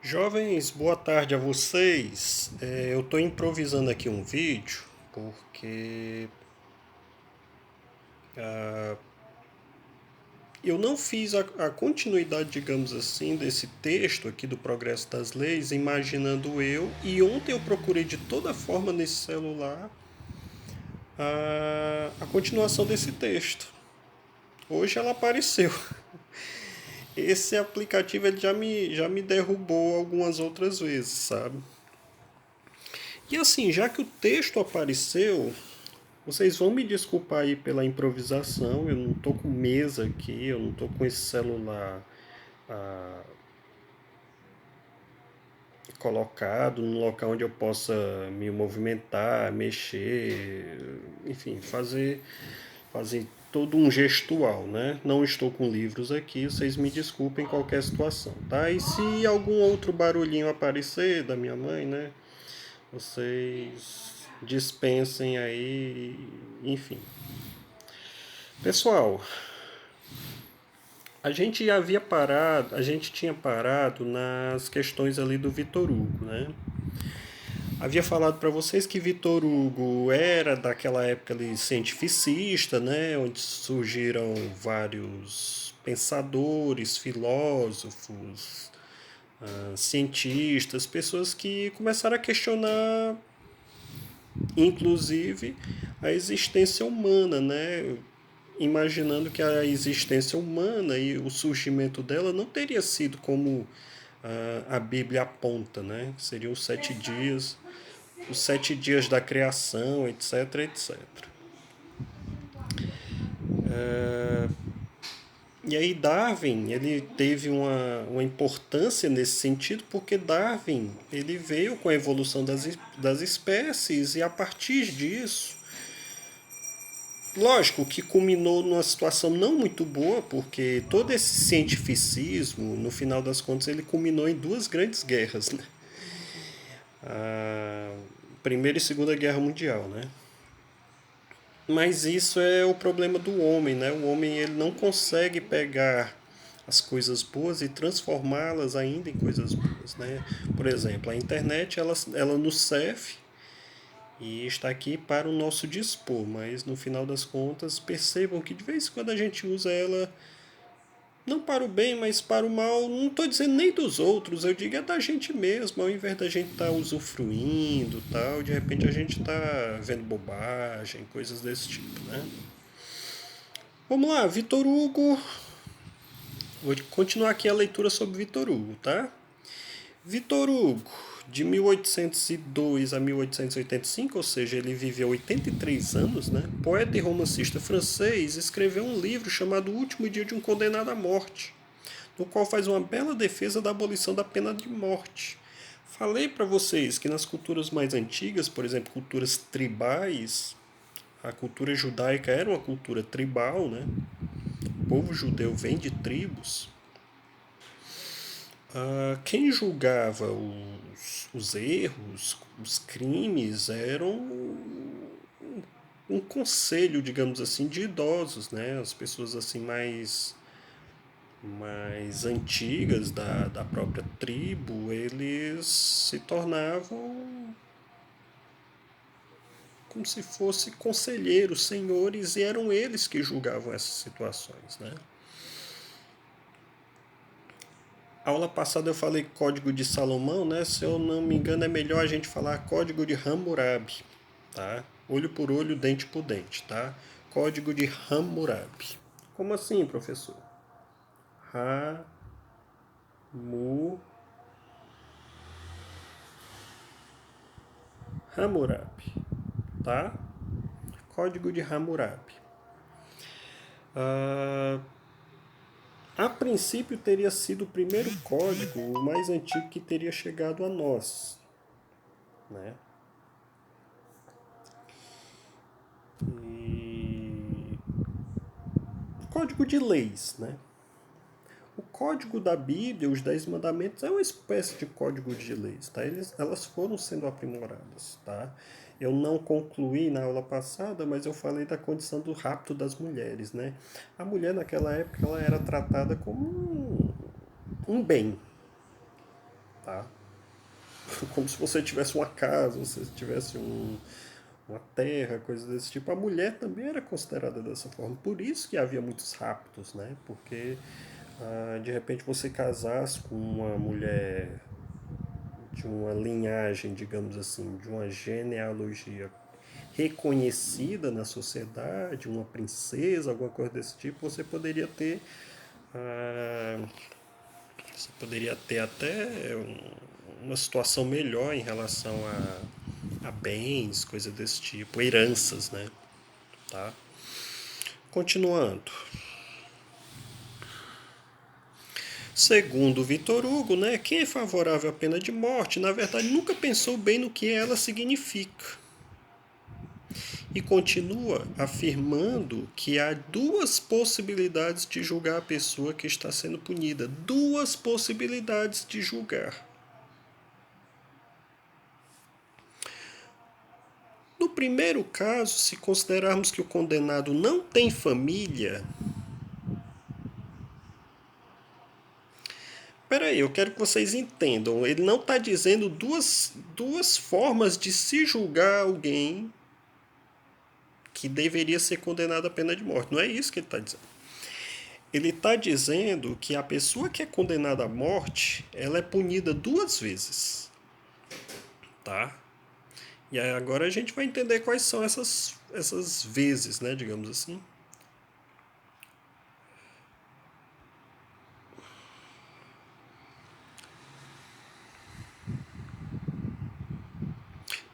Jovens, boa tarde a vocês. Eu estou improvisando aqui um vídeo porque eu não fiz a continuidade, digamos assim, desse texto aqui do Progresso das Leis, imaginando eu, e ontem eu procurei de toda forma nesse celular a continuação desse texto. Hoje ela apareceu. Esse aplicativo ele já me derrubou algumas outras vezes, sabe? E assim, já que o texto apareceu, vocês vão me desculpar aí pela improvisação, eu não tô com mesa aqui, eu não tô com esse celular ah, colocado num local onde eu possa me movimentar, mexer, enfim, fazer todo um gestual, né? Não estou com livros aqui, vocês me desculpem em qualquer situação, tá? E se algum outro barulhinho aparecer da minha mãe, né? Vocês dispensem aí, enfim. Pessoal, a gente tinha parado nas questões ali do Vitor Hugo, né? Havia falado para vocês que Vitor Hugo era daquela época ali cientificista, né? Onde surgiram vários pensadores, filósofos, cientistas, pessoas que começaram a questionar, inclusive, a existência humana, né? Imaginando que a existência humana e o surgimento dela não teria sido como a Bíblia aponta, né? Seriam os 7 dias da criação, etc, etc. E aí Darwin, ele teve uma importância nesse sentido, porque Darwin, ele veio com a evolução das espécies e a partir disso, lógico que culminou numa situação não muito boa, porque todo esse cientificismo, no final das contas, ele culminou em duas grandes guerras, né? A Primeira e Segunda Guerra Mundial, né? Mas isso é o problema do homem, né? O homem ele não consegue pegar as coisas boas e transformá-las ainda em coisas boas, né? Por exemplo, a internet ela nos serve e está aqui para o nosso dispor, mas no final das contas percebam que de vez em quando a gente usa ela não para o bem, mas para o mal. Não estou dizendo nem dos outros, eu digo é da gente mesmo. Ao invés da gente estar usufruindo tal, de repente a gente está vendo bobagem, coisas desse tipo, né? Vamos lá, Vitor Hugo. Vou continuar aqui a leitura sobre Vitor Hugo, tá? Vitor Hugo, de 1802 a 1885, ou seja, ele viveu 83 anos, né? Poeta e romancista francês, escreveu um livro chamado O Último Dia de um Condenado à Morte, no qual faz uma bela defesa da abolição da pena de morte. Falei para vocês que nas culturas mais antigas, por exemplo, culturas tribais, a cultura judaica era uma cultura tribal, né? O povo judeu vem de tribos. Quem julgava os erros, os crimes, eram um conselho, digamos assim, de idosos, né? As pessoas assim mais antigas da própria tribo, eles se tornavam como se fossem conselheiros, senhores, e eram eles que julgavam essas situações, né? A aula passada eu falei Código de Salomão, né? Se eu não me engano, é melhor a gente falar Código de Hammurabi, tá? Olho por olho, dente por dente, tá? Código de Hammurabi. Como assim, professor? Hammurabi, tá? Código de Hammurabi. Ah, a princípio teria sido o primeiro código, o mais antigo que teria chegado a nós, né? E código de leis, né? O código da Bíblia, os 10 mandamentos, é uma espécie de código de leis, tá? Elas foram sendo aprimoradas, tá? Eu não concluí na aula passada, mas eu falei da condição do rapto das mulheres, né? A mulher naquela época ela era tratada como um bem, tá? Como se você tivesse uma casa, você tivesse uma terra, coisas desse tipo. A mulher também era considerada dessa forma. Por isso que havia muitos raptos, né? Porque de repente você casasse com uma mulher de uma linhagem, digamos assim, de uma genealogia reconhecida na sociedade, uma princesa, alguma coisa desse tipo, ah, você poderia ter até uma situação melhor em relação a bens, coisas desse tipo, heranças, né? Tá? Continuando. Segundo Vitor Hugo, né, quem é favorável à pena de morte, na verdade, nunca pensou bem no que ela significa. E continua afirmando que há duas possibilidades de julgar a pessoa que está sendo punida. Duas possibilidades de julgar. No primeiro caso, se considerarmos que o condenado não tem família. Peraí, eu quero que vocês entendam. Ele não está dizendo duas formas de se julgar alguém que deveria ser condenado à pena de morte. Não é isso que ele está dizendo. Ele está dizendo que a pessoa que é condenada à morte, ela é punida duas vezes, tá? E aí agora a gente vai entender quais são essas vezes, né, digamos assim.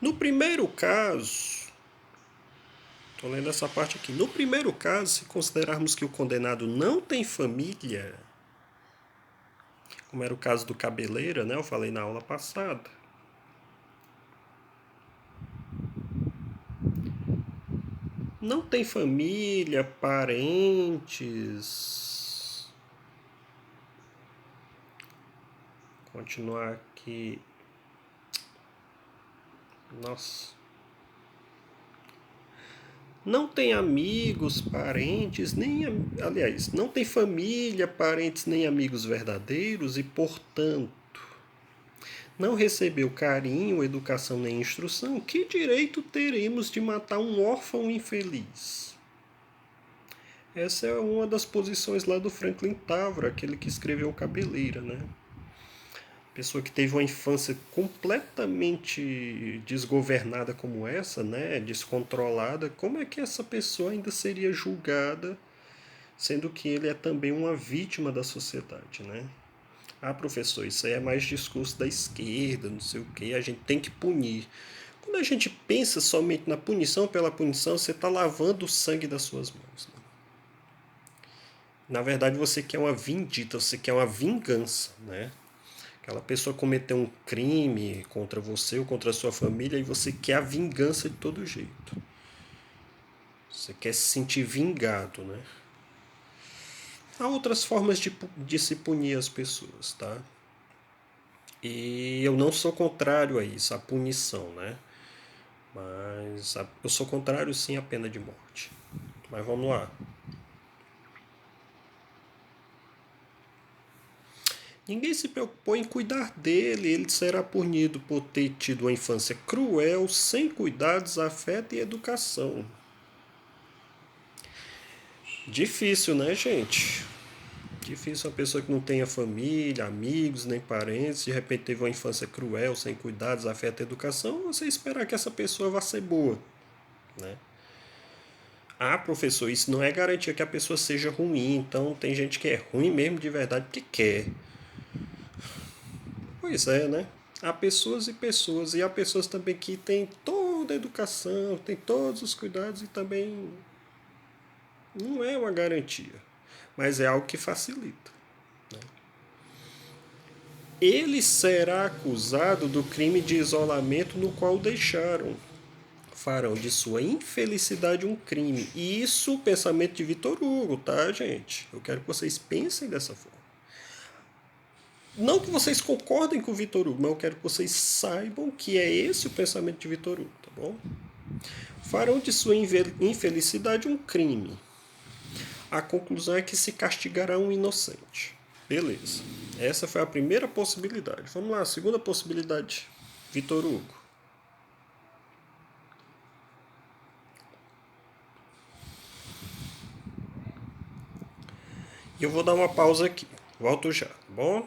No primeiro caso, estou lendo essa parte aqui. No primeiro caso, se considerarmos que o condenado não tem família, como era o caso do Cabeleira, né? Eu falei na aula passada. Não tem família, parentes. Continuar aqui. Nossa. Não tem amigos, parentes, nem. Aliás, não tem família, parentes, nem amigos verdadeiros e, portanto, não recebeu carinho, educação nem instrução, que direito teremos de matar um órfão infeliz? Essa é uma das posições lá do Franklin Tavra, aquele que escreveu Cabeleira, né? Pessoa que teve uma infância completamente desgovernada como essa, né? Descontrolada, como é que essa pessoa ainda seria julgada, sendo que ele é também uma vítima da sociedade, né? Ah, professor, isso aí é mais discurso da esquerda, não sei o que, a gente tem que punir. Quando a gente pensa somente na punição pela punição, você está lavando o sangue das suas mãos. Né? Na verdade, você quer uma vindita, você quer uma vingança, né? Aquela pessoa cometeu um crime contra você ou contra a sua família e você quer a vingança de todo jeito. Você quer se sentir vingado, né? Há outras formas de se punir as pessoas, tá? E eu não sou contrário a isso, à punição, né? Mas eu sou contrário sim à pena de morte. Mas vamos lá. Ninguém se preocupou em cuidar dele, ele será punido por ter tido uma infância cruel, sem cuidados, afeto e educação. Difícil, né, gente? Difícil uma pessoa que não tenha família, amigos, nem parentes, de repente teve uma infância cruel, sem cuidados, afeto e educação, você esperar que essa pessoa vá ser boa, né? Ah, professor, isso não é garantia que a pessoa seja ruim, então tem gente que é ruim mesmo de verdade porque quer. Pois é, né? Há pessoas e pessoas, e há pessoas também que têm toda a educação, têm todos os cuidados e também não é uma garantia, mas é algo que facilita. Ele será acusado do crime de isolamento no qual o deixaram. Farão de sua infelicidade um crime. E isso, o pensamento de Vitor Hugo, tá, gente? Eu quero que vocês pensem dessa forma. Não que vocês concordem com o Vitor Hugo, mas eu quero que vocês saibam que é esse o pensamento de Vitor Hugo, tá bom? Farão de sua infelicidade um crime. A conclusão é que se castigará um inocente. Beleza. Essa foi a primeira possibilidade. Vamos lá, a segunda possibilidade. Vitor Hugo. E eu vou dar uma pausa aqui. Volto já, tá bom?